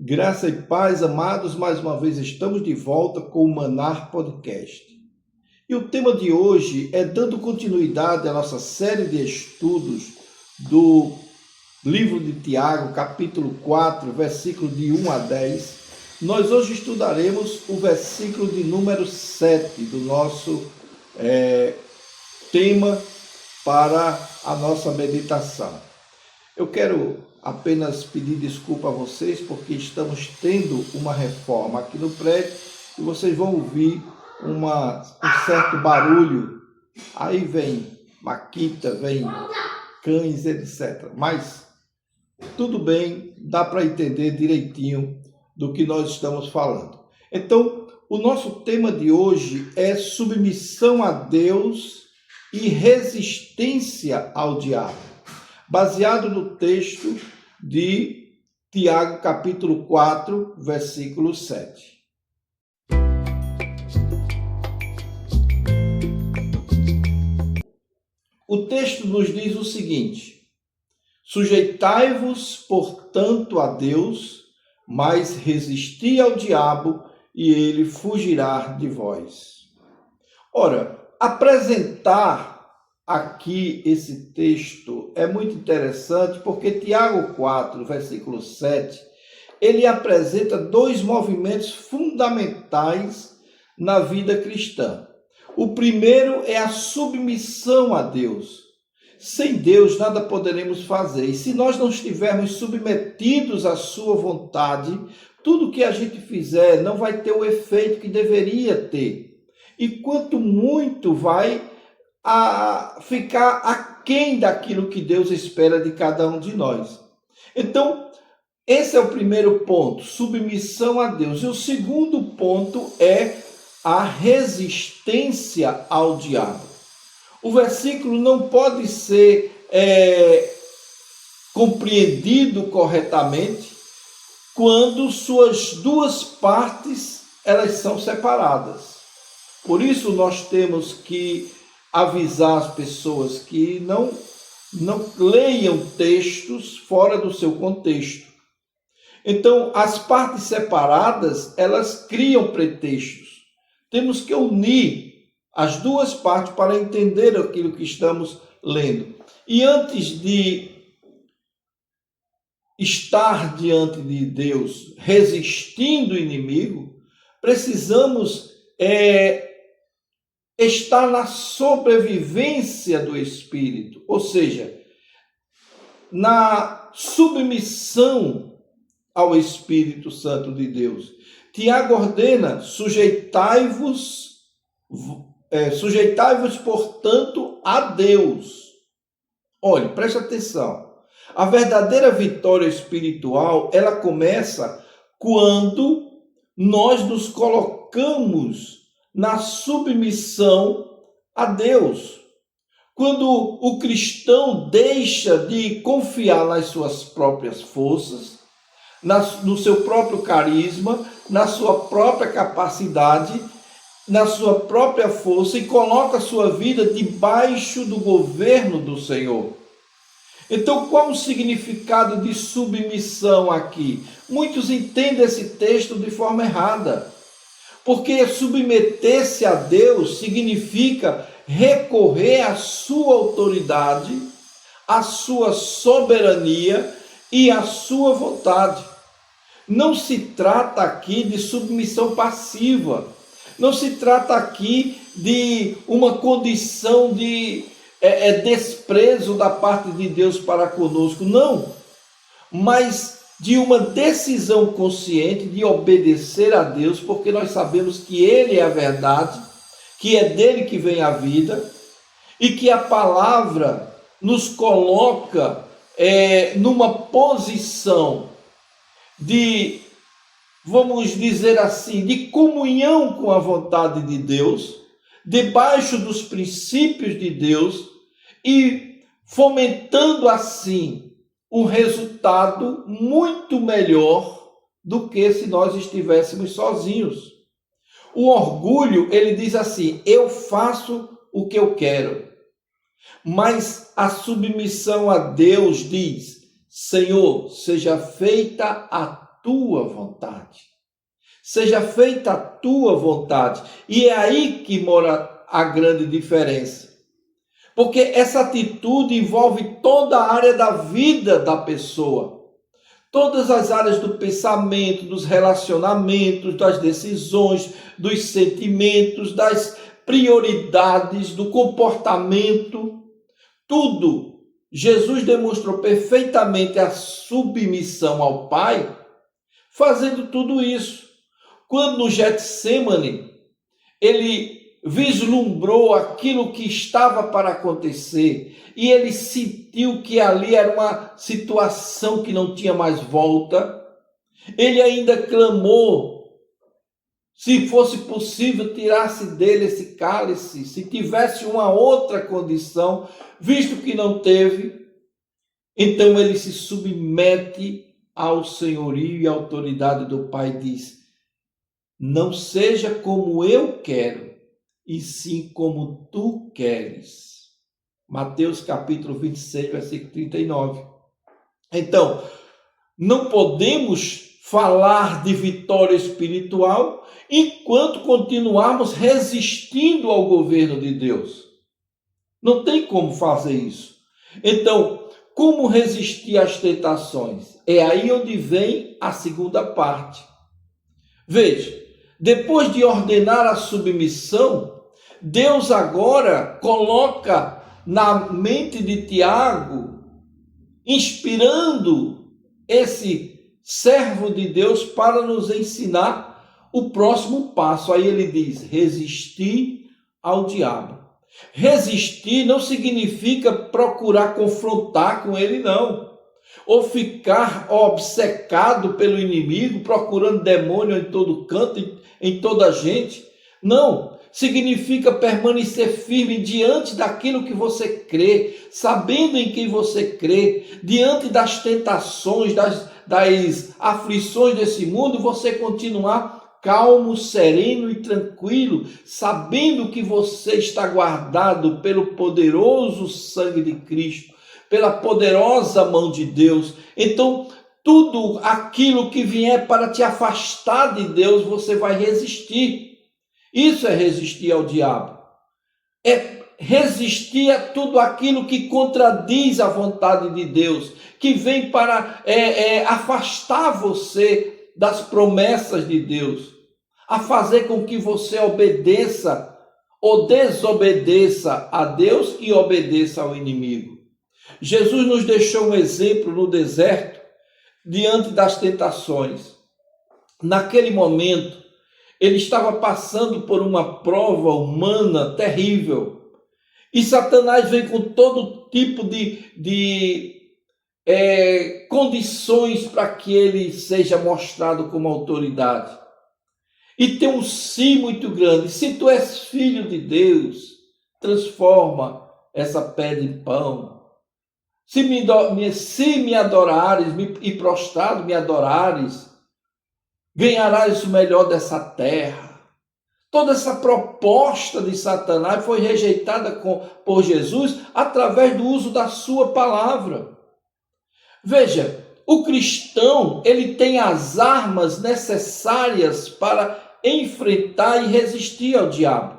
Graça e paz, amados, mais uma vez estamos de volta com o Manar Podcast. E o tema de hoje é dando continuidade à nossa série de estudos do livro de Tiago, capítulo 4, versículo de 1 a 10. Nós hoje estudaremos o versículo de número 7 do nosso tema para a nossa meditação. Eu quero apenas pedir desculpa a vocês, porque estamos tendo uma reforma aqui no prédio e vocês vão ouvir um certo barulho. Aí vem maquita, vem cães, etc. Mas tudo bem, dá para entender direitinho do que nós estamos falando. Então, o nosso tema de hoje é submissão a Deus e resistência ao diabo, baseado no texto de Tiago, capítulo 4, versículo 7. O texto nos diz o seguinte: sujeitai-vos, portanto, a Deus, mas resisti ao diabo, e ele fugirá de vós. Ora, apresentar aqui esse texto é muito interessante, porque Tiago 4, versículo 7, ele apresenta dois movimentos fundamentais na vida cristã. O primeiro é a submissão a Deus. Sem Deus nada poderemos fazer. E se nós não estivermos submetidos à sua vontade, tudo que a gente fizer não vai ter o efeito que deveria ter. E quanto muito vai ficar aquém daquilo que Deus espera de cada um de nós. Então, esse é o primeiro ponto, submissão a Deus. E o segundo ponto é a resistência ao diabo. O versículo não pode ser compreendido corretamente quando suas duas partes elas são separadas. Por isso nós temos que avisar as pessoas que não leiam textos fora do seu contexto. Então, as partes separadas, elas criam pretextos. Temos que unir as duas partes para entender aquilo que estamos lendo. E antes de estar diante de Deus resistindo o inimigo, precisamos estar na sobrevivência do Espírito, ou seja, na submissão ao Espírito Santo de Deus. Tiago ordena: sujeitai-vos, portanto, a Deus. Olhe, preste atenção. A verdadeira vitória espiritual, ela começa quando nós nos colocamos na submissão a Deus. Quando o cristão deixa de confiar nas suas próprias forças, no seu próprio carisma, na sua própria capacidade, na sua própria força, e coloca a sua vida debaixo do governo do Senhor. Então, qual o significado de submissão aqui? Muitos entendem esse texto de forma errada. Porque submeter-se a Deus significa recorrer à sua autoridade, à sua soberania e à sua vontade. Não se trata aqui de submissão passiva. Não se trata aqui de uma condição de desprezo da parte de Deus para conosco. Não. Mas de uma decisão consciente de obedecer a Deus, porque nós sabemos que Ele é a verdade, que é dele que vem a vida, e que a palavra nos coloca numa posição de, vamos dizer assim, de comunhão com a vontade de Deus, debaixo dos princípios de Deus, e fomentando assim um resultado muito melhor do que se nós estivéssemos sozinhos. O orgulho, ele diz assim: eu faço o que eu quero. Mas a submissão a Deus diz: Senhor, seja feita a tua vontade. Seja feita a tua vontade. E é aí que mora a grande diferença. Porque essa atitude envolve toda a área da vida da pessoa. Todas as áreas do pensamento, dos relacionamentos, das decisões, dos sentimentos, das prioridades, do comportamento, tudo. Jesus demonstrou perfeitamente a submissão ao Pai, fazendo tudo isso. Quando no Getsêmani, ele vislumbrou aquilo que estava para acontecer e ele sentiu que ali era uma situação que não tinha mais volta. Ele ainda clamou, se fosse possível, tirasse dele esse cálice, se tivesse uma outra condição, visto que não teve. Então ele se submete ao senhorio e à autoridade do Pai e diz: não seja como eu quero, e sim como tu queres. Mateus capítulo 26, versículo 39. Então, não podemos falar de vitória espiritual enquanto continuarmos resistindo ao governo de Deus. Não tem como fazer isso. Então, como resistir às tentações? É aí onde vem a segunda parte. Veja, depois de ordenar a submissão, Deus agora coloca na mente de Tiago, inspirando esse servo de Deus para nos ensinar o próximo passo. Aí ele diz: resistir ao diabo. Resistir não significa procurar confrontar com ele, não. Ou ficar obcecado pelo inimigo, procurando demônio em todo canto, em toda a gente. Não. Significa permanecer firme diante daquilo que você crê, sabendo em quem você crê, diante das tentações, das aflições desse mundo, você continuar calmo, sereno e tranquilo, sabendo que você está guardado pelo poderoso sangue de Cristo, pela poderosa mão de Deus. Então, tudo aquilo que vier para te afastar de Deus, você vai resistir. Isso é resistir ao diabo. É resistir a tudo aquilo que contradiz a vontade de Deus, que vem para afastar você das promessas de Deus, a fazer com que você obedeça ou desobedeça a Deus e obedeça ao inimigo. Jesus nos deixou um exemplo no deserto, diante das tentações. Naquele momento, ele estava passando por uma prova humana terrível. E Satanás vem com todo tipo de condições para que ele seja mostrado como autoridade. E tem um sim muito grande: se tu és filho de Deus, transforma essa pedra em pão. Se me adorares e prostrado me adorares, ganharás o melhor dessa terra. Toda essa proposta de Satanás foi rejeitada por Jesus através do uso da sua palavra. Veja, o cristão, ele tem as armas necessárias para enfrentar e resistir ao diabo.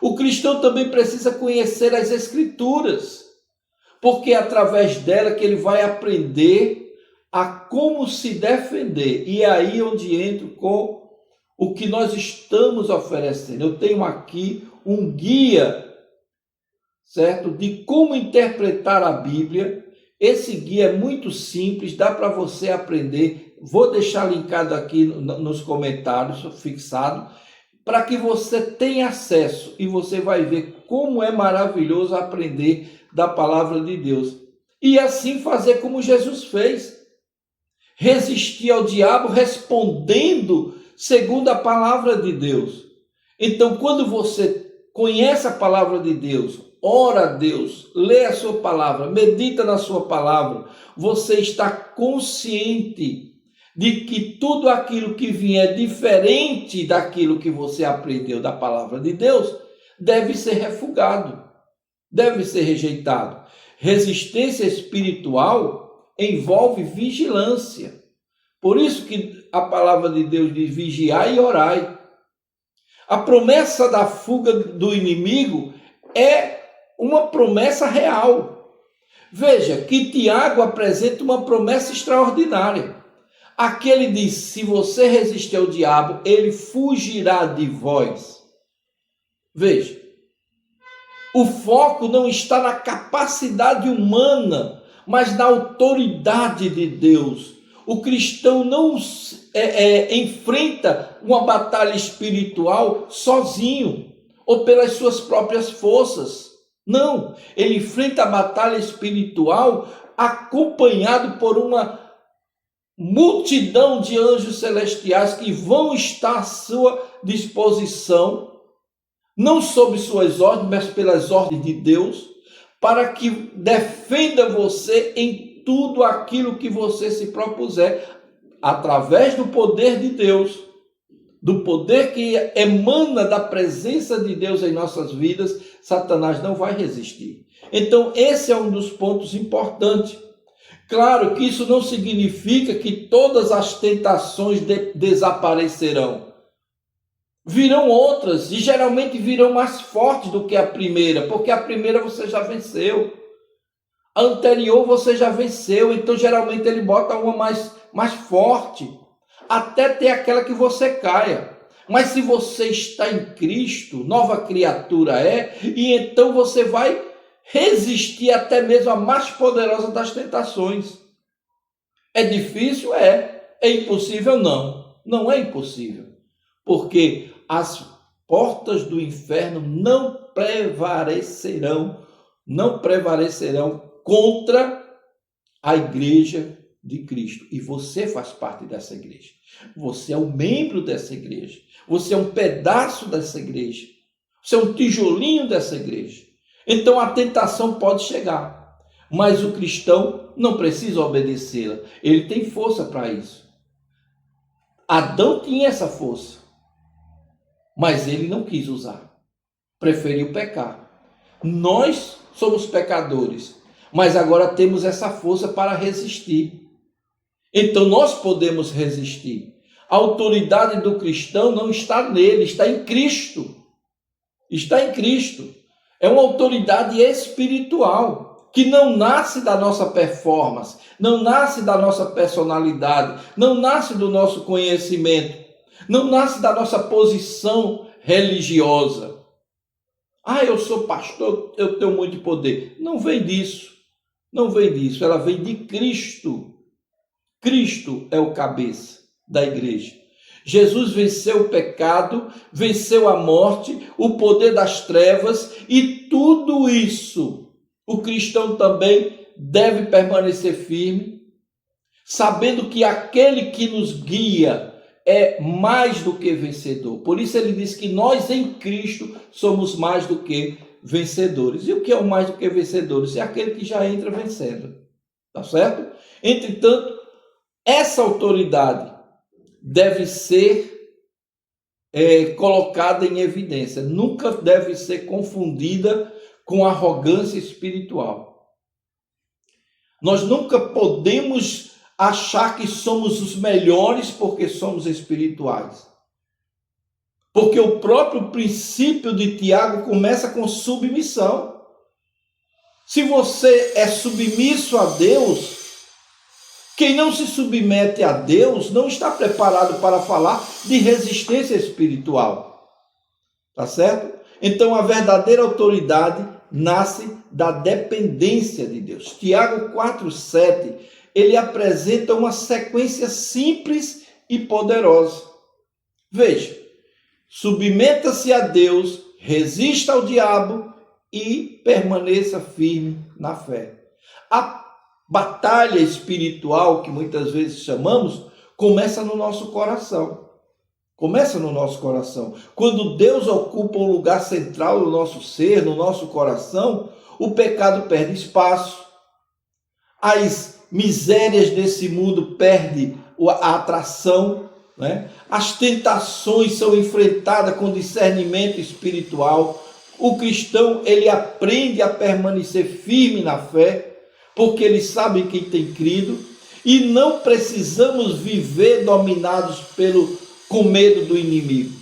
O cristão também precisa conhecer as Escrituras, porque é através dela que ele vai aprender a como se defender. E é aí onde entro com o que nós estamos oferecendo. Eu tenho aqui um guia, certo? De como interpretar a Bíblia. Esse guia é muito simples, dá para você aprender. Vou deixar linkado aqui nos comentários, fixado, para que você tenha acesso e você vai ver como é maravilhoso aprender da palavra de Deus. E assim fazer como Jesus fez. Resistir ao diabo respondendo segundo a palavra de Deus. Então, quando você conhece a palavra de Deus, ora a Deus, lê a sua palavra, medita na sua palavra, você está consciente de que tudo aquilo que vier diferente daquilo que você aprendeu da palavra de Deus, deve ser refugado, deve ser rejeitado. Resistência espiritual envolve vigilância. Por isso que a palavra de Deus diz: vigiai e orai. A promessa da fuga do inimigo é uma promessa real. Veja que Tiago apresenta uma promessa extraordinária. Aqui ele diz: se você resistir ao diabo, ele fugirá de vós. Veja, o foco não está na capacidade humana, mas na autoridade de Deus. O cristão não enfrenta uma batalha espiritual sozinho ou pelas suas próprias forças. Não, ele enfrenta a batalha espiritual acompanhado por uma multidão de anjos celestiais que vão estar à sua disposição, não sob suas ordens, mas pelas ordens de Deus, para que defenda você em tudo aquilo que você se propuser, através do poder de Deus, do poder que emana da presença de Deus em nossas vidas. Satanás não vai resistir. Então, esse é um dos pontos importantes. Claro que isso não significa que todas as tentações desaparecerão. Virão outras, e geralmente virão mais fortes do que a primeira, porque a primeira você já venceu. A anterior você já venceu, então geralmente ele bota uma mais forte, até ter aquela que você caia. Mas se você está em Cristo, nova criatura é, e então você vai resistir até mesmo a mais poderosa das tentações. É difícil? É. É impossível? Não. Não é impossível. Porque as portas do inferno não prevalecerão contra a igreja de Cristo. E você faz parte dessa igreja. Você é um membro dessa igreja. Você é um pedaço dessa igreja. Você é um tijolinho dessa igreja. Então a tentação pode chegar, mas o cristão não precisa obedecê-la. Ele tem força para isso. Adão tinha essa força, mas ele não quis usar. Preferiu pecar. Nós somos pecadores, mas agora temos essa força para resistir. Então nós podemos resistir. A autoridade do cristão não está nele, está em Cristo. Está em Cristo. É uma autoridade espiritual, que não nasce da nossa performance, não nasce da nossa personalidade, não nasce do nosso conhecimento, não nasce da nossa posição religiosa. Ah, eu sou pastor, eu tenho muito poder. Não vem disso. Não vem disso. Ela vem de Cristo. Cristo é o cabeça da igreja. Jesus venceu o pecado, venceu a morte, o poder das trevas, e tudo isso o cristão também deve permanecer firme, sabendo que aquele que nos guia é mais do que vencedor. Por isso ele diz que nós em Cristo somos mais do que vencedores. E o que é o mais do que vencedores? É aquele que já entra vencendo. Tá certo? Entretanto, essa autoridade deve ser colocada em evidência. Nunca deve ser confundida com arrogância espiritual. Nós nunca podemos achar que somos os melhores porque somos espirituais. Porque o próprio princípio de Tiago começa com submissão. Se você é submisso a Deus, quem não se submete a Deus não está preparado para falar de resistência espiritual. Tá certo? Então a verdadeira autoridade nasce da dependência de Deus. Tiago 4,7, ele apresenta uma sequência simples e poderosa. Veja, submeta-se a Deus, resista ao diabo e permaneça firme na fé. A batalha espiritual, que muitas vezes chamamos, começa no nosso coração. Começa no nosso coração. Quando Deus ocupa um lugar central no nosso ser, no nosso coração, o pecado perde espaço. As misérias desse mundo perdem a atração, né? As tentações são enfrentadas com discernimento espiritual. O cristão, ele aprende a permanecer firme na fé, porque ele sabe quem tem crido, E não precisamos viver dominados com medo do inimigo.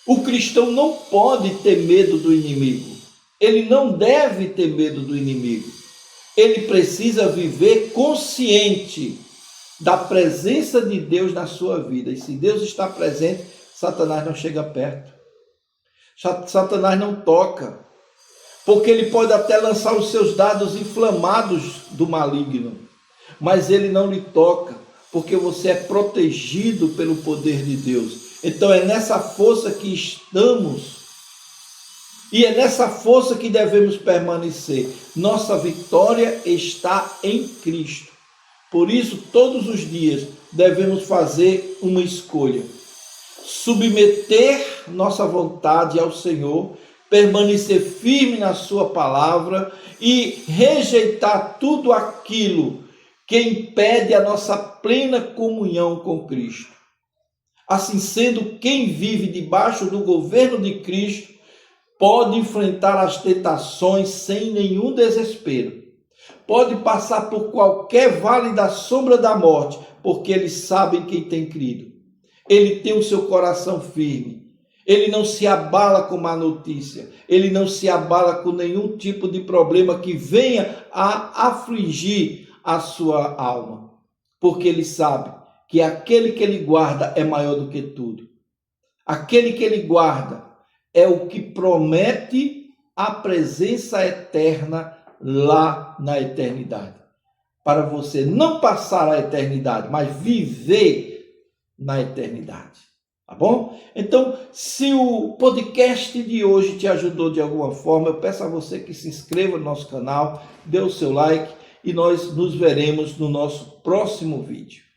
O cristão não pode ter medo do inimigo. Ele não deve ter medo do inimigo. Ele precisa viver consciente da presença de Deus na sua vida. E se Deus está presente, Satanás não chega perto. Satanás não toca. Porque ele pode até lançar os seus dardos inflamados do maligno. Mas ele não lhe toca. Porque você é protegido pelo poder de Deus. Então é nessa força que estamos. E é nessa força que devemos permanecer. Nossa vitória está em Cristo. Por isso, todos os dias, devemos fazer uma escolha. Submeter nossa vontade ao Senhor, permanecer firme na sua palavra e rejeitar tudo aquilo que impede a nossa plena comunhão com Cristo. Assim sendo, quem vive debaixo do governo de Cristo pode enfrentar as tentações sem nenhum desespero. Pode passar por qualquer vale da sombra da morte, porque eles sabem quem tem crido. Ele tem o seu coração firme. Ele não se abala com má notícia. Ele não se abala com nenhum tipo de problema que venha a afligir a sua alma. Porque ele sabe que aquele que ele guarda é maior do que tudo. Aquele que ele guarda é o que promete a presença eterna lá na eternidade. Para você não passar a eternidade, mas viver na eternidade. Tá bom? Então, se o podcast de hoje te ajudou de alguma forma, eu peço a você que se inscreva no nosso canal, dê o seu like e nós nos veremos no nosso próximo vídeo.